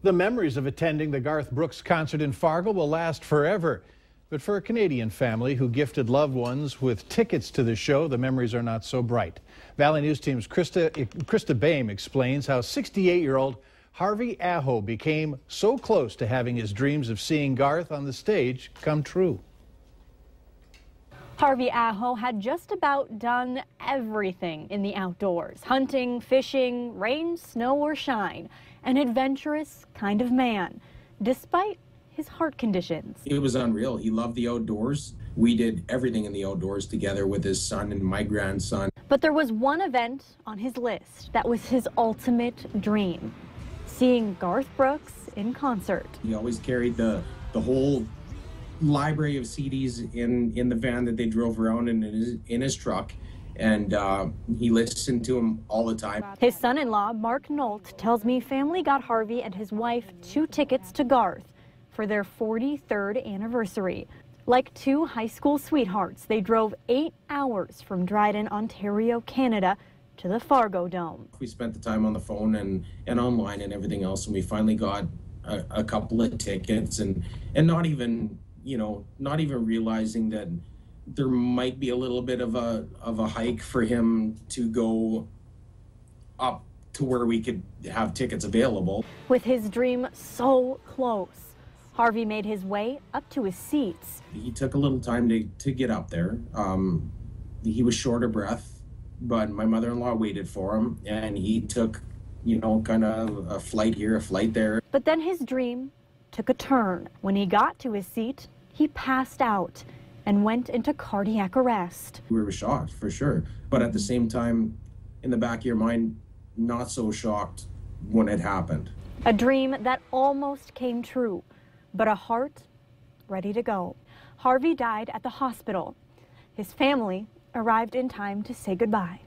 The memories of attending the Garth Brooks concert in Fargo will last forever. But for a Canadian family who gifted loved ones with tickets to the show, the memories are not so bright. Valley News Team's Krista Bame explains how 68-year-old Harvey Aho became so close to having his dreams of seeing Garth on the stage come true. Harvey Aho had just about done everything in the outdoors. Hunting, fishing, rain, snow, or shine. An adventurous kind of man, despite his heart conditions. It was unreal. He loved the outdoors. We did everything in the outdoors together with his son and my grandson. But there was one event on his list that was his ultimate dream: seeing Garth Brooks in concert. He always carried the whole library of CDs in the van that they drove around in his truck, and he listened to him all the time. His son-in-law, Mark Nolt, tells me family got Harvey and his wife 2 tickets to Garth for their 43rd anniversary. Like 2 high school sweethearts, they drove 8 hours from Dryden, Ontario, Canada, to the Fargo Dome. We spent the time on the phone and online and everything else, and we finally got a couple of tickets, and not even realizing that there might be a little bit of a hike for him to go up to where we could have tickets available. With his dream so close, Harvey made his way up to his seats. He took a little time to get up there. He was short of breath, but my mother-in-law waited for him, and he took, kind of a flight here, a flight there. But then his dream took a turn. When he got to his seat, he passed out and went into cardiac arrest. We were shocked, for sure. But at the same time, in the back of your mind, not so shocked when it happened. A dream that almost came true, but a heart ready to go. Harvey died at the hospital. His family arrived in time to say goodbye.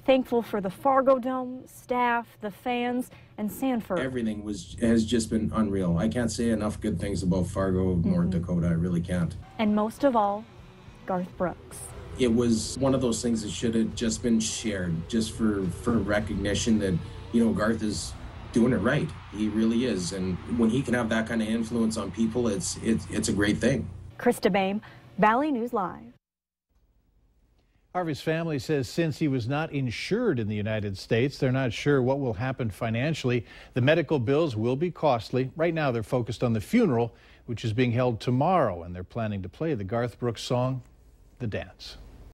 Thankful for the Fargo Dome, staff, the fans, and Sanford. Everything has just been unreal. I can't say enough good things about Fargo, North Dakota. I really can't. And most of all, Garth Brooks. It was one of those things that should have just been shared, just for recognition that, Garth is doing it right. He really is. And when he can have that kind of influence on people, it's a great thing. Krista Bame, Valley News Live. Harvey's family says since he was not insured in the United States, they're not sure what will happen financially. The medical bills will be costly. Right now, they're focused on the funeral, which is being held tomorrow, and they're planning to play the Garth Brooks song, The Dance.